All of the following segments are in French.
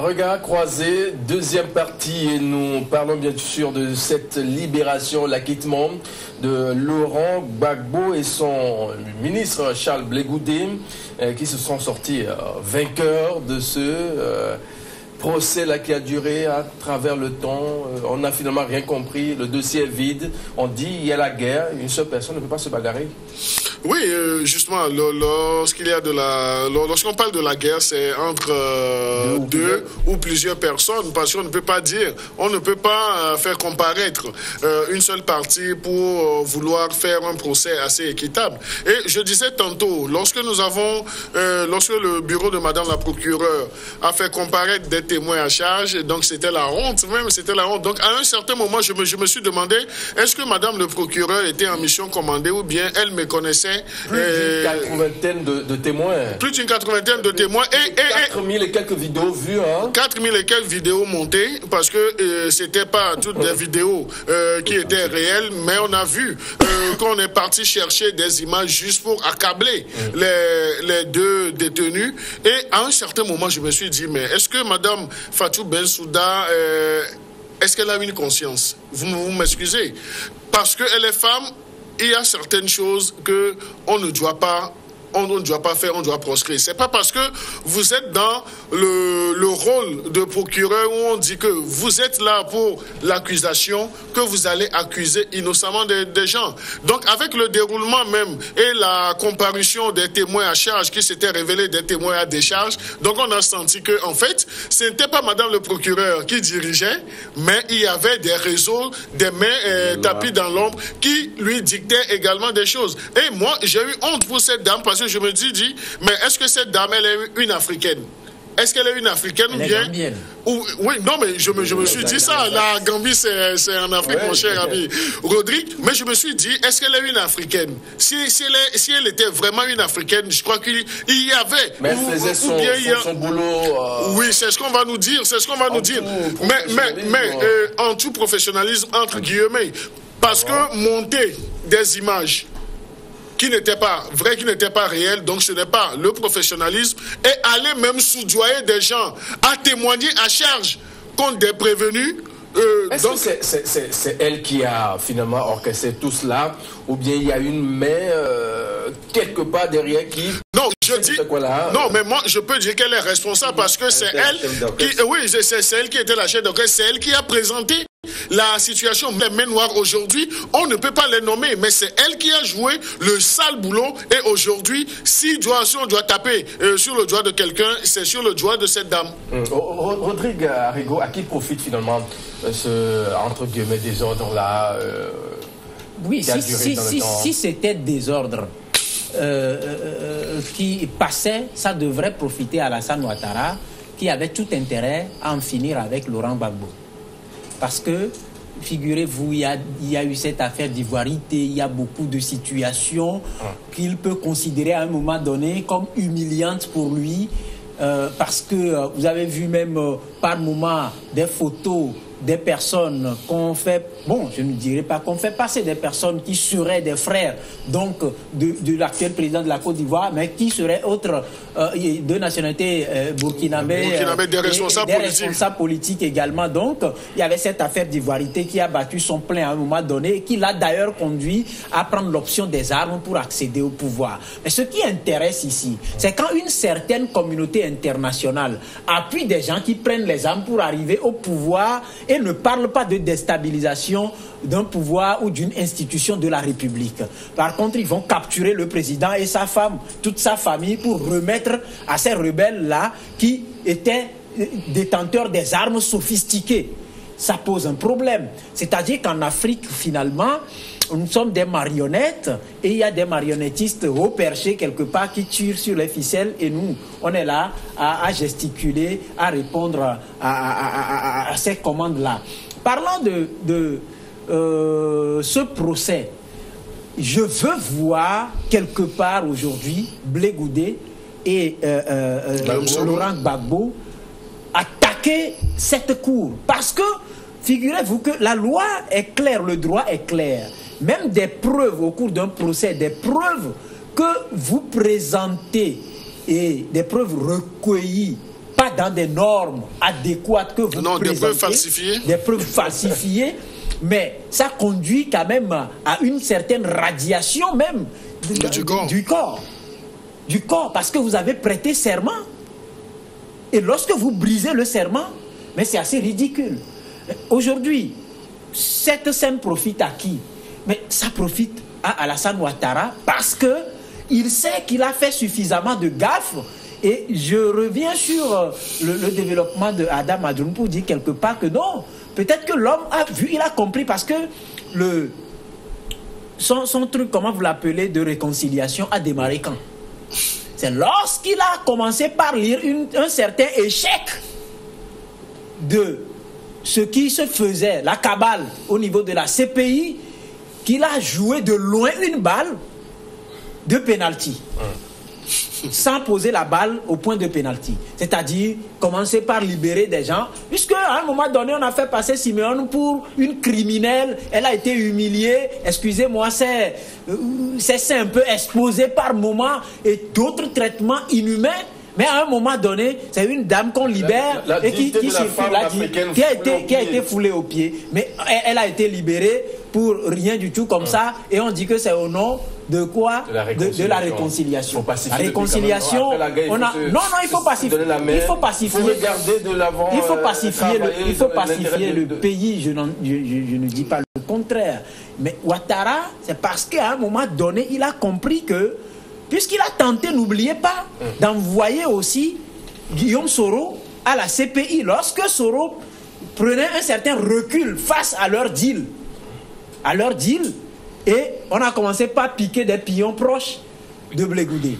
Regard croisé, deuxième partie, et nous parlons bien sûr de cette libération, l'acquittement de Laurent Gbagbo et son ministre Charles Blé Goudé, qui se sont sortis vainqueurs de ce procès là qui a duré à travers le temps. On n'a finalement rien compris, le dossier est vide. On dit il y a la guerre, une seule personne ne peut pas se bagarrer. Oui, justement, lorsqu'on parle de la guerre, c'est entre deux ou plusieurs personnes, parce qu'on ne peut pas dire, on ne peut pas faire comparaître une seule partie pour vouloir faire un procès assez équitable. Et je disais tantôt, lorsque le bureau de Madame la procureure a fait comparaître des témoins à charge, donc c'était la honte même, c'était la honte. Donc à un certain moment, je me suis demandé, est-ce que Madame le procureur était en mission commandée ou bien elle me connaissait? Plus d'une quatre-vingtaine de témoins. Plus d'une quatre-vingtaine de témoins. Et 4000 et quelques vidéos vues. Hein? 4000 et quelques vidéos montées, parce que c'était pas toutes des vidéos qui étaient réelles, mais on a vu qu'on est parti chercher des images juste pour accabler les deux détenus. Et à un certain moment, je me suis dit, mais est-ce que Madame Fatou Bensouda, est-ce qu'elle a une conscience? Vous m'excusez. Parce qu'elle est femme, il y a certaines choses que on ne doit pas faire, on doit proscrire. C'est pas parce que vous êtes dans le rôle de procureur où on dit que vous êtes là pour l'accusation que vous allez accuser innocemment des gens. Donc avec le déroulement même et la comparution des témoins à charge qui s'étaient révélés des témoins à décharge, donc on a senti que en fait, ce n'était pas Madame le procureur qui dirigeait, mais il y avait des réseaux, des mains tapis dans l'ombre qui lui dictaient également des choses. Et moi, j'ai eu honte pour cette dame parce que je me dis, mais est-ce que cette dame, elle est une Africaine? Est-ce qu'elle est une Africaine ou bien... Oui, non, mais je me suis dit ça. La Gambie, c'est en Afrique, mon cher ami Rodrigue. Mais je me suis dit, est-ce qu'elle est une Africaine? Si elle était vraiment une Africaine, je crois qu'il y avait... Mais elle faisait son boulot... Oui, c'est ce qu'on va nous dire, Mais en tout professionnalisme, entre guillemets, parce que monter des images qui n'était pas vrai, qui n'était pas réel, donc ce n'est pas le professionnalisme, et aller même soudoyer des gens à témoigner à charge contre des prévenus. Est-ce que c'est elle qui a finalement orchestré tout cela, ou bien il y a une main quelque part derrière qui... Non, je dis... Non, mais moi, je peux dire qu'elle est responsable parce que c'est elle qui... Oui, c'est elle qui était la chef d'orchestre, c'est elle qui a présenté la situation. Les mains noires aujourd'hui, on ne peut pas les nommer, mais c'est elle qui a joué le sale boulot. Et aujourd'hui, si on doit taper sur le doigt de quelqu'un, c'est sur le doigt de cette dame. Rodrigue Arrigo, à qui profite finalement ce, entre guillemets, désordre-là oui, si c'était désordre qui passait, ça devrait profiter à Alassane Ouattara, qui avait tout intérêt à en finir avec Laurent Gbagbo. Parce que, figurez-vous, il y a eu cette affaire d'ivoirité, il y a beaucoup de situations qu'il peut considérer à un moment donné comme humiliantes pour lui, parce que vous avez vu même par moment des photos des personnes qu'on fait, bon, je ne dirais pas qu'on fait passer des personnes qui seraient des frères donc de l'actuel président de la Côte d'Ivoire, mais qui seraient autres de nationalité burkinabé, des responsables politiques également. Donc, il y avait cette affaire d'ivoirité qui a battu son plein à un moment donné, et qui l'a d'ailleurs conduit à prendre l'option des armes pour accéder au pouvoir. Mais ce qui intéresse ici, c'est quand une certaine communauté internationale appuie des gens qui prennent les armes pour arriver au pouvoir et ne parle pas de déstabilisation d'un pouvoir ou d'une institution de la République. Par contre, ils vont capturer le président et sa femme, toute sa famille, pour remettre à ces rebelles-là qui étaient détenteurs des armes sophistiquées. Ça pose un problème. C'est-à-dire qu'en Afrique, finalement, nous sommes des marionnettes et il y a des marionnettistes haut perchés quelque part qui tirent sur les ficelles et nous, on est là à gesticuler, à répondre à ces commandes-là. Parlant de ce procès, je veux voir quelque part aujourd'hui Blé Goudé et Laurent Gbagbo attaquer cette cour. Parce que, figurez-vous que la loi est claire, le droit est clair. Même des preuves au cours d'un procès, des preuves que vous présentez et des preuves recueillies pas dans des normes adéquates que vous présentez. Des preuves falsifiées. Des preuves falsifiées, mais ça conduit quand même à une certaine radiation même du corps, parce que vous avez prêté serment. Et lorsque vous brisez le serment, mais c'est assez ridicule. Aujourd'hui, cette scène profite à qui? Mais ça profite à Alassane Ouattara parce qu'il sait qu'il a fait suffisamment de gaffes. Et je reviens sur le développement de Adam Adjoun pour dire quelque part que non, peut-être que l'homme a vu, il a compris parce que son truc, comment vous l'appelez, de réconciliation a démarré quand? C'est lorsqu'il a commencé par lire un certain échec de ce qui se faisait, la cabale au niveau de la CPI, qu'il a joué de loin une balle de pénalty. Sans poser la balle au point de pénalty. C'est-à-dire commencer par libérer des gens, puisque à un moment donné, on a fait passer Simeone pour une criminelle, elle a été humiliée, excusez-moi, c'est un peu exposé par moment, et d'autres traitements inhumains. Mais à un moment donné, c'est une dame qu'on libère et qui a été foulée aux pieds. Mais elle a été libérée pour rien du tout comme ça, et on dit que c'est au nom de quoi? De la réconciliation. La réconciiliation, il faut pacifier. Il faut pacifier le pays. Je ne dis pas le contraire. Mais Ouattara, c'est parce qu'à un moment donné, il a compris que, puisqu'il a tenté, n'oubliez pas, d'envoyer aussi Guillaume Soro à la CPI. Lorsque Soro prenait un certain recul face à leur deal, et on a commencé par piquer des pions proches de Blé-Goudé,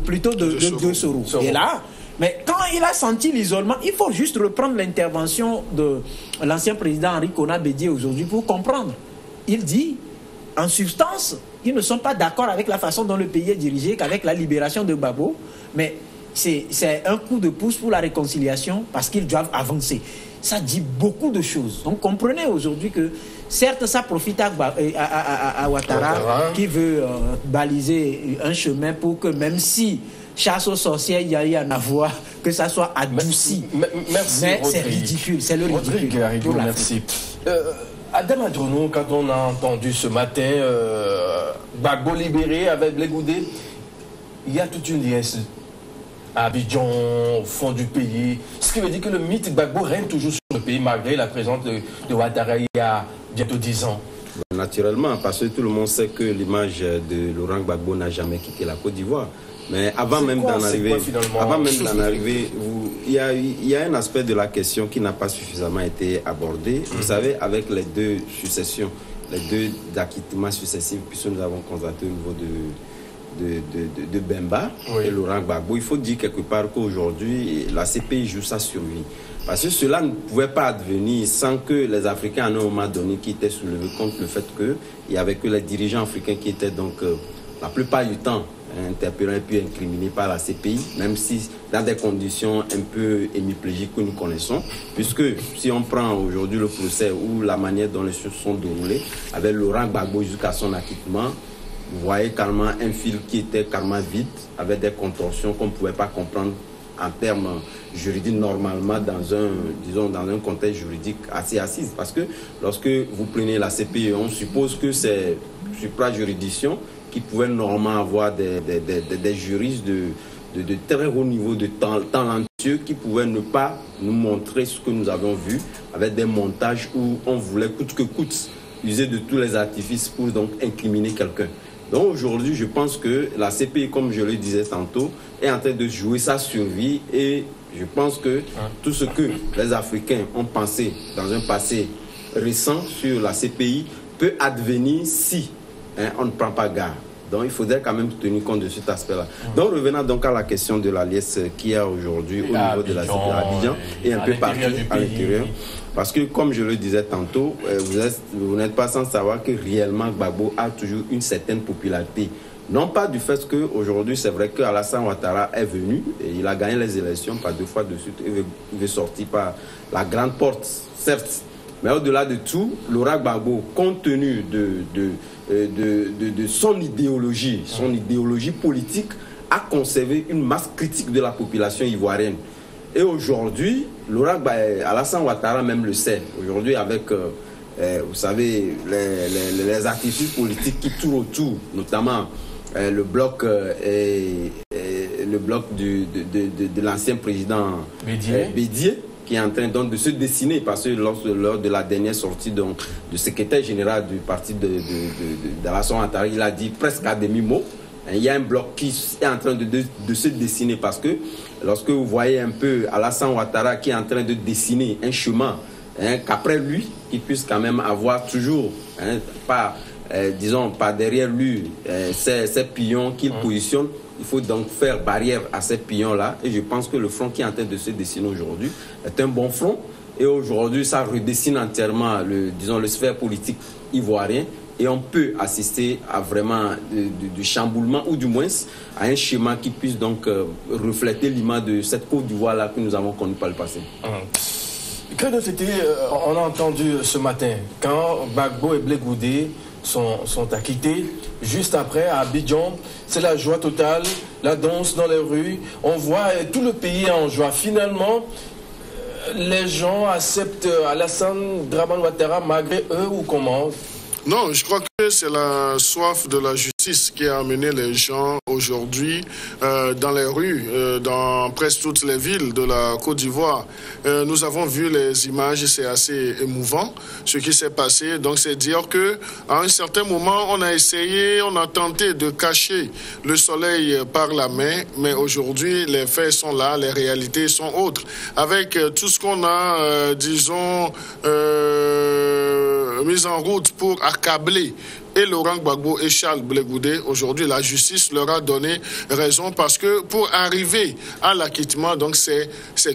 plutôt de Soro. Et là, mais quand il a senti l'isolement, il faut juste reprendre l'intervention de l'ancien président Henri Konan Bédié aujourd'hui pour comprendre. Il dit, en substance, ils ne sont pas d'accord avec la façon dont le pays est dirigé, qu'avec la libération de Gbagbo, mais c'est un coup de pouce pour la réconciliation parce qu'ils doivent avancer. Ça dit beaucoup de choses. Donc comprenez aujourd'hui que certes ça profite à Ouattara qui veut baliser un chemin pour que même si chasse aux sorcières il y a en avoir, que ça soit adouci. Merci, mais c'est ridicule, c'est le ridicule. Merci. Adam Adjoun, quand on a entendu ce matin Gbagbo libéré avec Blé-Goudé, il y a toute une liesse à Abidjan, au fond du pays. Ce qui veut dire que le mythe Gbagbo règne toujours sur le pays malgré la présence de Ouattara il y a bientôt 10 ans. Naturellement, parce que tout le monde sait que l'image de Laurent Gbagbo n'a jamais quitté la Côte d'Ivoire. Mais avant même d'en arriver, il y a un aspect de la question qui n'a pas suffisamment été abordé. Vous savez, avec les deux successions, les deux acquittements successifs, puisque nous avons constaté au niveau de Bemba et Laurent Gbagbo, il faut dire quelque part qu'aujourd'hui, la CPI joue sa survie. Parce que cela ne pouvait pas advenir sans que les Africains, à un moment donné, qui étaient soulevés contre le fait qu'il n'y avait que les dirigeants africains qui étaient donc, la plupart du temps, interpellés et puis incriminés par la CPI, même si dans des conditions un peu hémiplégiques que nous connaissons, puisque si on prend aujourd'hui le procès ou la manière dont les choses sont déroulées, avec Laurent Gbagbo jusqu'à son acquittement, vous voyez carrément un fil qui était carrément vide, avec des contorsions qu'on ne pouvait pas comprendre en termes juridiques normalement dans un contexte juridique assez assis. Parce que lorsque vous prenez la CPI, on suppose que c'est supra-juridiction qui pouvait normalement avoir des juristes de très haut niveau, de talentueux, qui pouvaient ne pas nous montrer ce que nous avons vu, avec des montages où on voulait coûte que coûte user de tous les artifices pour donc incriminer quelqu'un. Donc aujourd'hui, je pense que la CPI, comme je le disais tantôt, est en train de jouer sa survie, et je pense que tout ce que les Africains ont pensé dans un passé récent sur la CPI peut advenir si on ne prend pas garde. Donc il faudrait quand même tenir compte de cet aspect-là. Donc revenons donc à la question de la liesse qu'il y a aujourd'hui au niveau de la CPI à Abidjan et un peu partout à l'intérieur. Parce que comme je le disais tantôt, vous n'êtes pas sans savoir que réellement Gbagbo a toujours une certaine popularité. Non pas du fait qu'aujourd'hui, c'est vrai qu'Alassane Ouattara est venu et il a gagné les élections par 2 fois de suite. Il veut sortir par la grande porte, certes. Mais au-delà de tout, Laurent Gbagbo, compte tenu de son idéologie politique, a conservé une masse critique de la population ivoirienne. Et aujourd'hui, Alassane Ouattara même le sait. Aujourd'hui, avec, vous savez, les activistes politiques qui tournent autour, notamment le bloc de l'ancien président Bédié, qui est en train donc de se dessiner, parce que lors de la dernière sortie du secrétaire général du parti d'Alassane Ouattara, il a dit presque à demi-mot. Il y a un bloc qui est en train de se dessiner, parce que lorsque vous voyez un peu Alassane Ouattara qui est en train de dessiner un chemin, qu'après lui, il puisse quand même avoir toujours, pas derrière lui, ces pions qu'il positionne. Il faut donc faire barrière à ces pions-là. Et je pense que le front qui est en train de se dessiner aujourd'hui est un bon front. Et aujourd'hui, ça redessine entièrement le sphère politique ivoirien. Et on peut assister à vraiment du chamboulement, ou du moins à un schéma qui puisse donc refléter l'image de cette Côte d'Ivoire-là que nous avons connue par le passé. On a entendu ce matin, quand Gbagbo et Blegoudé sont acquittés, juste après, à Abidjan, c'est la joie totale, la danse dans les rues. On voit tout le pays en joie. Finalement, les gens acceptent Alassane Dramane Ouattara malgré eux, ou comment? Non, je crois que c'est la soif de la justice qui a amené les gens aujourd'hui dans les rues, dans presque toutes les villes de la Côte d'Ivoire. Nous avons vu les images, c'est assez émouvant ce qui s'est passé. Donc c'est dire que à un certain moment, on a tenté de cacher le soleil par la main, mais aujourd'hui les faits sont là, les réalités sont autres. Avec tout ce qu'on a, mis en route pour accabler et Laurent Gbagbo et Charles Blegoudé, aujourd'hui la justice leur a donné raison, parce que pour arriver à l'acquittement, donc c'est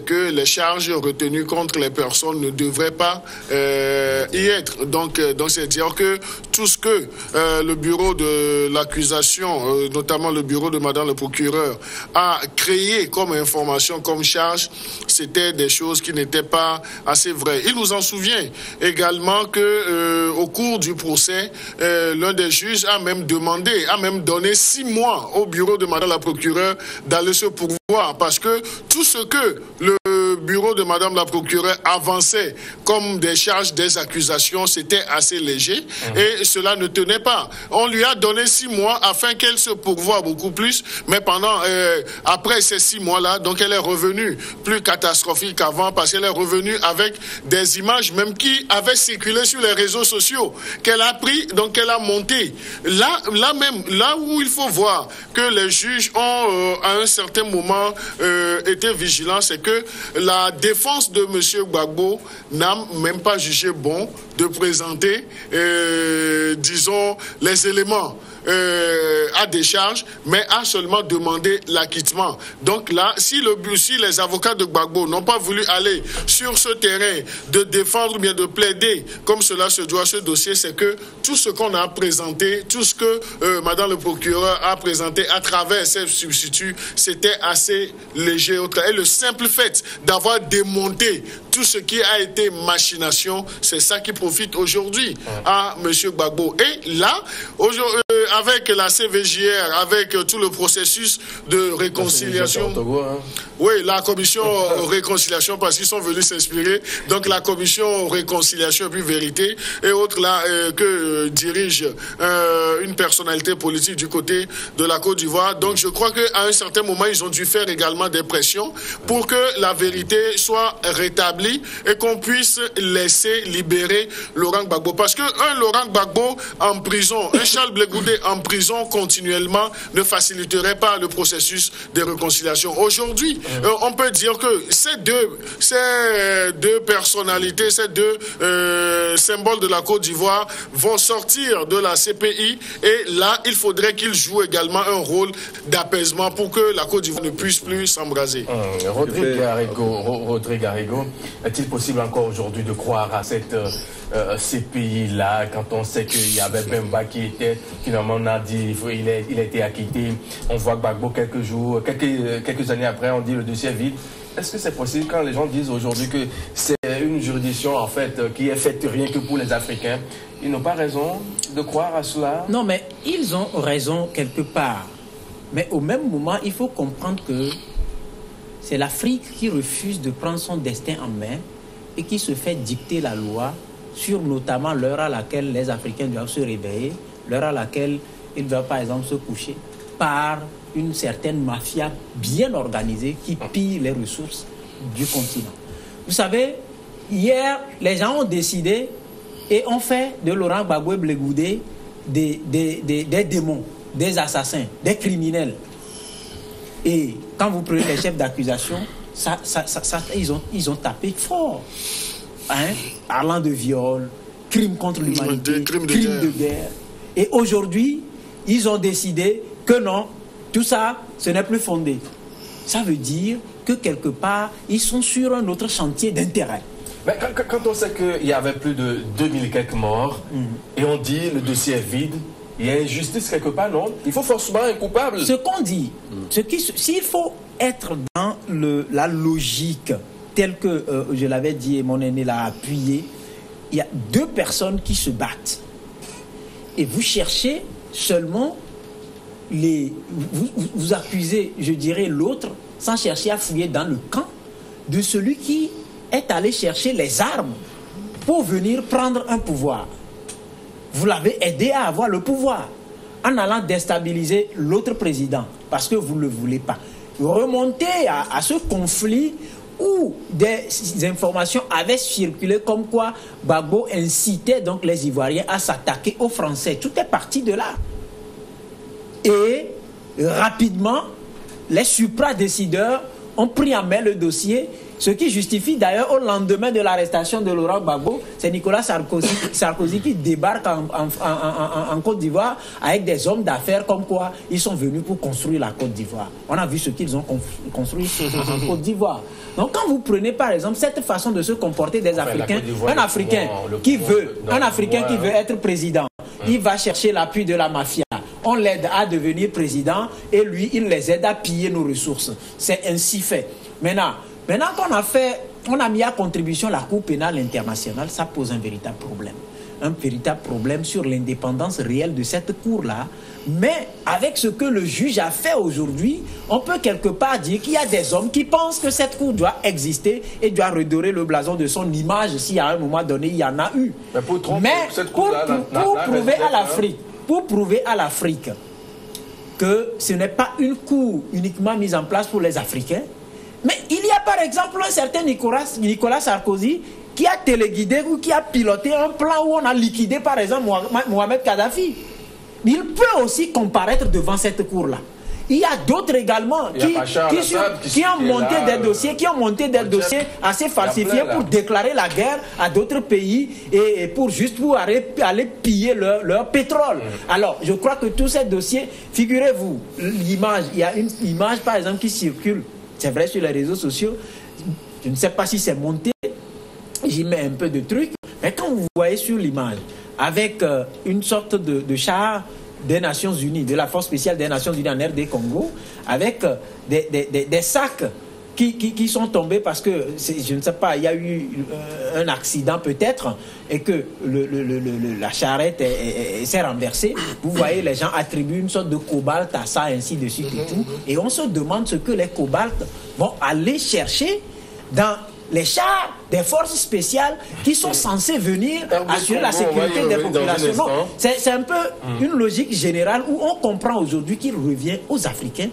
que les charges retenues contre les personnes ne devraient pas y être. Donc c'est dire que tout ce que le bureau de l'accusation, notamment le bureau de Madame le procureur, a créé comme information, comme charge, c'était des choses qui n'étaient pas assez vraies. Il nous en souvient également que au cours du procès, l'un des juges a même donné 6 mois au bureau de Madame la procureure d'aller se pourvoir, parce que tout ce que le bureau de Madame la procureure avançait comme des charges, des accusations, c'était assez léger et cela ne tenait pas. On lui a donné 6 mois afin qu'elle se pourvoie beaucoup plus, mais après ces 6 mois-là, donc elle est revenue plus catastrophique qu'avant, parce qu'elle est revenue avec des images même qui avaient circulé sur les réseaux sociaux, qu'elle a pris, donc qu'elle a monté. Là où il faut voir que les juges ont à un certain moment été vigilants, c'est que la défense de M. Gbagbo n'a même pas jugé bon de présenter, les éléments à décharge, mais a seulement demandé l'acquittement. Donc là, si les avocats de Gbagbo n'ont pas voulu aller sur ce terrain de défendre ou bien de plaider comme cela se doit ce dossier, c'est que tout ce qu'on a présenté, tout ce que Madame le procureur a présenté à travers ses substituts, c'était assez léger. Et le simple fait d'avoir démonté tout ce qui a été machination, c'est ça qui profite aujourd'hui à M. Gbagbo. Et là, avec la CVJR, avec tout le processus de réconciliation, oui, la commission réconciliation, parce qu'ils sont venus s'inspirer, donc la commission réconciliation et puis vérité, et autres là, que dirige une personnalité politique du côté de la Côte d'Ivoire. Donc je crois qu'à un certain moment, ils ont dû faire également des pressions pour que la vérité soit rétablie et qu'on puisse laisser libérer Laurent Gbagbo. Parce qu'un Laurent Gbagbo en prison, un Charles Blegoudé en prison continuellement ne faciliterait pas le processus de réconciliation. Aujourd'hui, on peut dire que ces deux personnalités, ces deux symboles de la Côte d'Ivoire vont sortir de la CPI, et là, il faudrait qu'ils jouent également un rôle d'apaisement pour que la Côte d'Ivoire ne puisse plus s'embraser. Rodrigue Arrigo, est-il possible encore aujourd'hui de croire à ces pays-là, quand on sait qu'il y avait Bemba qui était, finalement on a dit, il a été acquitté, on voit Gbagbo quelques années après, on dit le dossier est vide. Est-ce que c'est possible quand les gens disent aujourd'hui que c'est une juridiction en fait qui est faite rien que pour les Africains? Ils n'ont pas raison de croire à cela? Non, mais ils ont raison quelque part. Mais au même moment, il faut comprendre que c'est l'Afrique qui refuse de prendre son destin en main et qui se fait dicter la loi sur notamment l'heure à laquelle les Africains doivent se réveiller, l'heure à laquelle ils doivent par exemple se coucher, par une certaine mafia bien organisée qui pille les ressources du continent. Vous savez, hier, les gens ont décidé et ont fait de Laurent Gbagbo et Blé Goudé des démons, des assassins, des criminels. Et quand vous prenez les chefs d'accusation, ils ont tapé fort. Hein? Parlant de viol, crimes contre l'humanité, crimes de guerre. Et aujourd'hui, ils ont décidé que non, tout ça, ce n'est plus fondé. Ça veut dire que quelque part, ils sont sur un autre chantier d'intérêt. Mais quand on sait qu'il y avait plus de 2000 quelques morts, et on dit le dossier est vide, il y a injustice quelque part, non? Il faut forcément un coupable. Ce qu'on dit, s'il faut être dans la logique telle que je l'avais dit et mon aîné l'a appuyé, il y a deux personnes qui se battent. Et vous cherchez seulement vous accusez, je dirais, l'autre sans chercher à fouiller dans le camp de celui qui est allé chercher les armes pour venir prendre un pouvoir. Vous l'avez aidé à avoir le pouvoir en allant déstabiliser l'autre président parce que vous ne le voulez pas. Remonter à ce conflit où des informations avaient circulé comme quoi Gbagbo incitait donc les Ivoiriens à s'attaquer aux Français. Tout est parti de là. Et rapidement, les supradécideurs ont pris en main le dossier, ce qui justifie d'ailleurs au lendemain de l'arrestation de Laurent Gbagbo, c'est Nicolas Sarkozy qui débarque en Côte d'Ivoire avec des hommes d'affaires comme quoi ils sont venus pour construire la Côte d'Ivoire. On a vu ce qu'ils ont construit en Côte d'Ivoire. Donc quand vous prenez par exemple cette façon de se comporter des Africains, un Africain qui veut être président, il va chercher l'appui de la mafia. On l'aide à devenir président et lui, il les aide à piller nos ressources. C'est ainsi fait. Maintenant qu'on a mis à contribution la Cour pénale internationale, ça pose un véritable problème. Un véritable problème sur l'indépendance réelle de cette Cour-là. Mais avec ce que le juge a fait aujourd'hui, on peut quelque part dire qu'il y a des hommes qui pensent que cette Cour doit exister et doit redorer le blason de son image si à un moment donné, il y en a eu. Mais pour prouver à l'Afrique que ce n'est pas une cour uniquement mise en place pour les Africains, mais il y a par exemple un certain Nicolas Sarkozy qui a téléguidé ou qui a piloté un plan où on a liquidé par exemple Mohamed Kadhafi. Il peut aussi comparaître devant cette cour-là. Il y a d'autres également qui ont monté des dossiers assez falsifiés pour déclarer la guerre à d'autres pays et pour aller piller leur pétrole. Alors, je crois que tous ces dossiers, figurez-vous, l'image, il y a une image par exemple qui circule, c'est vrai sur les réseaux sociaux, je ne sais pas si c'est monté, j'y mets un peu de trucs, mais quand vous voyez sur l'image, avec une sorte de char des Nations Unies, de la force spéciale des Nations Unies en RD Congo, avec des sacs qui sont tombés parce que, je ne sais pas, il y a eu un accident peut-être et que la charrette s'est renversée. Vous voyez, les gens attribuent une sorte de cobalt à ça, ainsi de suite et tout. Et on se demande ce que les cobaltes vont aller chercher dans les chars des forces spéciales qui sont censés venir assurer la sécurité des populations. Non, c'est un peu une logique générale où on comprend aujourd'hui qu'il revient aux Africains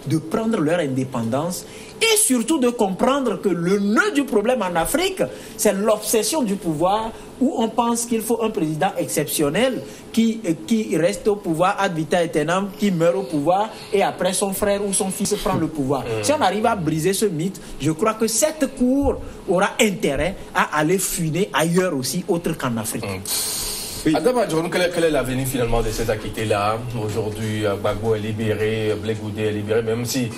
de prendre leur indépendance et surtout de comprendre que le nœud du problème en Afrique, c'est l'obsession du pouvoir où on pense qu'il faut un président exceptionnel qui reste au pouvoir ad vitam aeternam, qui meurt au pouvoir et après son frère ou son fils prend le pouvoir. Si on arrive à briser ce mythe, je crois que cette cour aura intérêt à aller fuiner ailleurs aussi, autre qu'en Afrique. Oui. Adama Djourou, quel est l'avenir finalement de ces acquittés-là? Aujourd'hui, Gbagbo est libéré, Blé Goudé est libéré, même si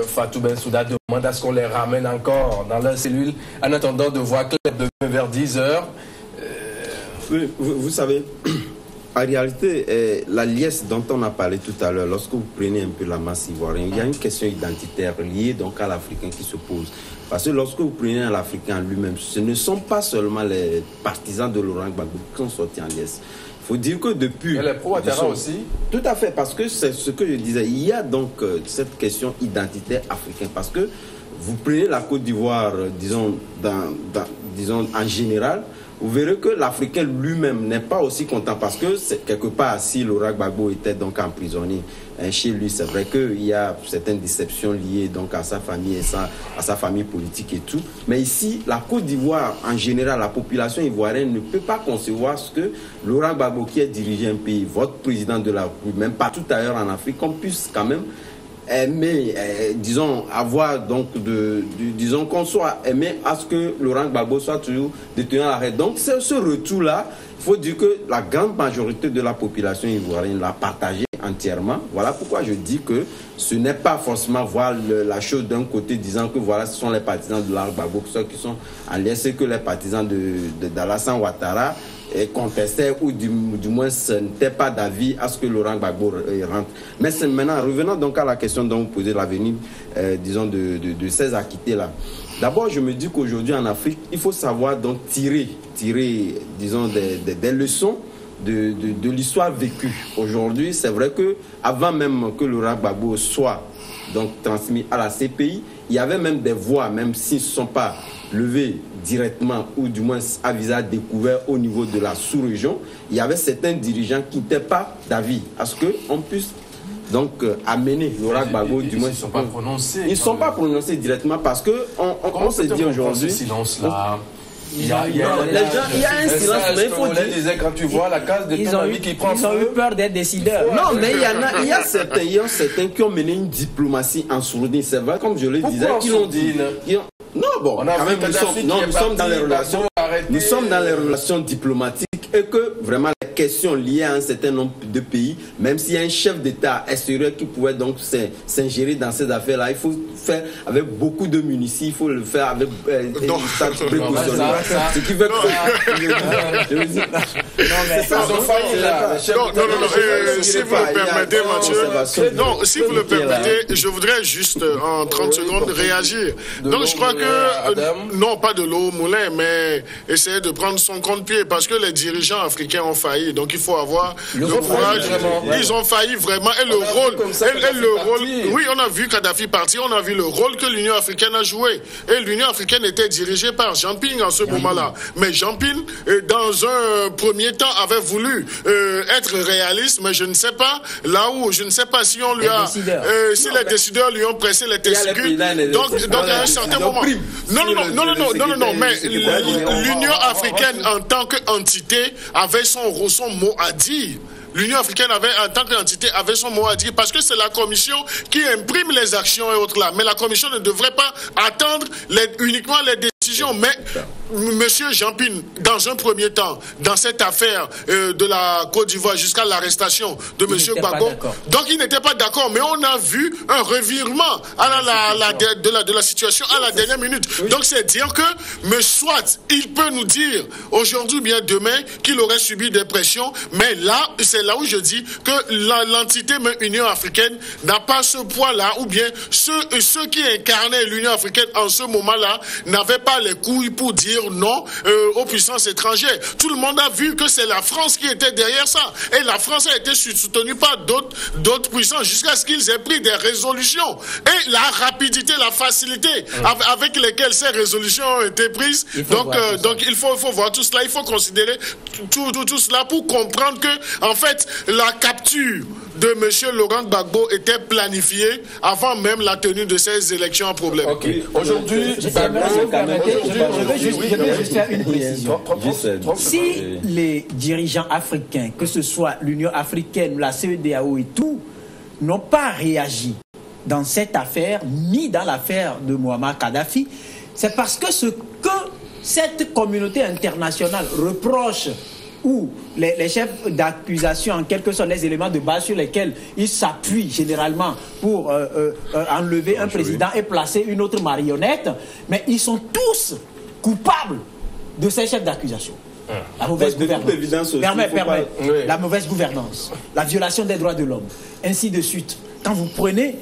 Fatou Bensouda demande à ce qu'on les ramène encore dans leur cellule en attendant de voir clair demain vers 10h. Oui, vous savez, en réalité, la liesse dont on a parlé tout à l'heure, lorsque vous prenez un peu la masse ivoirienne, il y a une question identitaire liée donc à l'Africain qui se pose. Parce que lorsque vous prenez l'Africain lui-même, ce ne sont pas seulement les partisans de Laurent Gbagbo qui sont sortis en liesse. Il faut dire que depuis... Et les pro-Ouattara aussi. Tout à fait, parce que c'est ce que je disais. Il y a donc cette question identitaire africaine. Parce que vous prenez la Côte d'Ivoire, disons en général, vous verrez que l'Africain lui-même n'est pas aussi content parce que quelque part, si Laurent Gbagbo était donc emprisonné chez lui, c'est vrai qu'il y a certaines déceptions liées donc à sa famille et à sa famille politique et tout. Mais ici, la Côte d'Ivoire, en général, la population ivoirienne ne peut pas concevoir ce que Laurent Gbagbo, qui a dirigé un pays, votre président de la République, même partout ailleurs en Afrique, qu'on puisse quand même aimer, disons, avoir donc disons qu'on soit aimé à ce que Laurent Gbagbo soit toujours détenu à l'arrêt. Donc ce retour-là, il faut dire que la grande majorité de la population ivoirienne l'a partagé entièrement. Voilà pourquoi je dis que ce n'est pas forcément voir la chose d'un côté disant que voilà, ce sont les partisans de Laurent Gbagbo, ceux qui sont en lien, c'est que les partisans d'Alassane Ouattara contestait ou du moins ce n'était pas d'avis à ce que Laurent Gbagbo rentre. Mais maintenant, revenons donc à la question dont vous posez l'avenir, disons, de ces acquittés-là. D'abord, je me dis qu'aujourd'hui en Afrique, il faut savoir donc tirer disons, des leçons de l'histoire vécue. Aujourd'hui, c'est vrai que avant même que Laurent Gbagbo soit donc transmis à la CPI, il y avait même des voix, même s'ils ne sont pas levés directement ou du moins à visage découvert au niveau de la sous-région, il y avait certains dirigeants qui n'étaient pas d'avis à ce qu'on puisse donc amener Laurent Gbagbo, du moins ils ne sont pas prononcés. Ils ne sont pas prononcés directement parce que on se dit aujourd'hui. Ce silence-là. Il y a un silence, mais il faut dire quand tu vois la case de ton ami qui prend. Ils ont eu peur d'être décideurs. Non, mais il y a certains qui ont mené une diplomatie en sourdine. C'est vrai, comme je le disais, ils ont dit. Non, bon, quand même, nous sommes dans les relations diplomatiques et que vraiment les questions liées à un certain nombre de pays, même s'il y a un chef d'État extérieur qui pouvait donc s'ingérer dans ces affaires-là, il faut faire avec beaucoup de munitions, il faut le faire avec une stade précautionnelle. Ce qui veut si vous le permettez, Mathieu, non, si vous le permettez, je voudrais juste en 30 secondes réagir. Donc je crois que, non pas de l'eau au moulin, mais essayer de prendre son compte-pied parce que les dirigeants africains ont failli. Donc il faut avoir le courage. Ils ont failli vraiment. Et le rôle, oui, on a vu Kadhafi partir, on a vu le rôle que l'Union africaine a joué. Et l'Union africaine était dirigée par Jean Ping en ce moment-là. Mais Jean Ping, dans un premier temps, avait voulu être réaliste, mais je ne sais pas là où, je ne sais pas si on lui a, si les décideurs lui ont pressé les testicules. Donc à un certain moment. Non, mais l'Union africaine en tant qu'entité avait son mot à dire. L'Union africaine avait, en tant qu'entité, avait son mot à dire parce que c'est la Commission qui imprime les actions et autres là. Mais la Commission ne devrait pas attendre uniquement les décisions. Mais Monsieur Jean-Ping, dans un premier temps, dans cette affaire de la Côte d'Ivoire jusqu'à l'arrestation de Monsieur Gbagbo, donc il n'était pas d'accord. Mais on a vu un revirement de la situation à la dernière minute. Oui. Donc c'est dire que, soit il peut nous dire aujourd'hui, bien demain, qu'il aurait subi des pressions, mais là, c'est là où je dis que l'entité Union africaine n'a pas ce poids-là, ou bien ceux qui incarnaient l'Union africaine en ce moment-là n'avaient pas les couilles pour dire non aux puissances étrangères. Tout le monde a vu que c'est la France qui était derrière ça. Et la France a été soutenue par d'autres puissances jusqu'à ce qu'ils aient pris des résolutions. Et la rapidité, la facilité avec lesquelles ces résolutions ont été prises. Donc il faut voir tout cela. Il faut considérer tout cela pour comprendre que, en fait, la capture de M. Laurent Gbagbo était planifiée avant même la tenue de ces élections en problème. Okay. Aujourd'hui, je veux juste faire une précision. Si les dirigeants africains, que ce soit l'Union africaine, la CEDEAO et tout, n'ont pas réagi dans cette affaire, ni dans l'affaire de Muammar Kadhafi, c'est parce que ce que cette communauté internationale reproche, ou les chefs d'accusation, en quelque sorte, les éléments de base sur lesquels ils s'appuient généralement pour enlever un président et placer une autre marionnette, mais ils sont tous coupables de ces chefs d'accusation. La mauvaise gouvernance, la mauvaise gouvernance, la violation des droits de l'homme, ainsi de suite. Quand vous prenez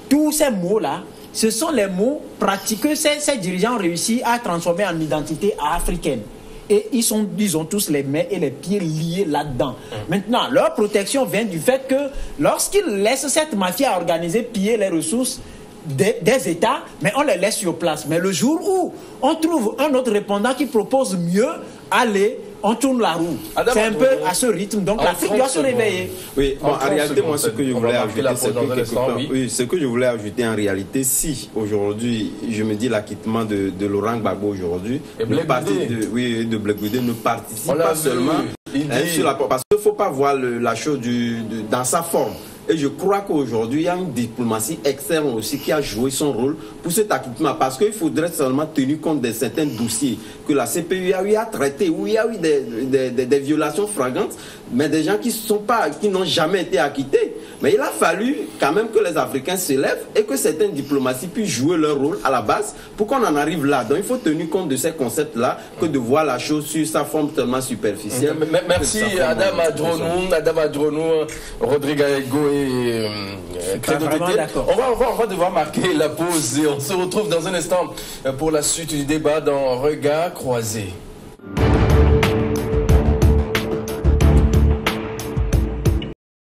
tous ces mots-là, ce sont les mots pratiques que ces dirigeants ont réussi à transformer en identité africaine. Et ils ont tous les mains et les pieds liés là-dedans. Maintenant, leur protection vient du fait que lorsqu'ils laissent cette mafia organisée piller les ressources des États, mais on les laisse sur place. Mais le jour où on trouve un autre répondant qui propose mieux, allez, on tourne la roue. C'est un peu à ce rythme. Donc l'Afrique doit se réveiller. Oui, bon, en réalité, moi, ce que je voulais ajouter, c'est que oui, ce que je voulais ajouter en réalité, si aujourd'hui, je me dis l'acquittement de Laurent Gbagbo aujourd'hui, le parti de Blegoudé ne participe pas seulement parce qu'il ne faut pas voir la chose dans sa forme. Et je crois qu'aujourd'hui, il y a une diplomatie externe aussi qui a joué son rôle pour cet acquittement. Parce qu'il faudrait seulement tenir compte de certains dossiers que la CPU a eu à traiter, où il y a eu des violations flagrantes, mais des gens qui n'ont jamais été acquittés. Mais il a fallu quand même que les Africains se lèvent et que certaines diplomaties puissent jouer leur rôle à la base pour qu'on en arrive là. Donc il faut tenir compte de ces concepts-là que de voir la chose sur sa forme tellement superficielle. Merci Adam Adronou, Rodrigue Aego et Credo Tété. On va devoir marquer la pause et on se retrouve dans un instant pour la suite du débat dans Regard Croisé.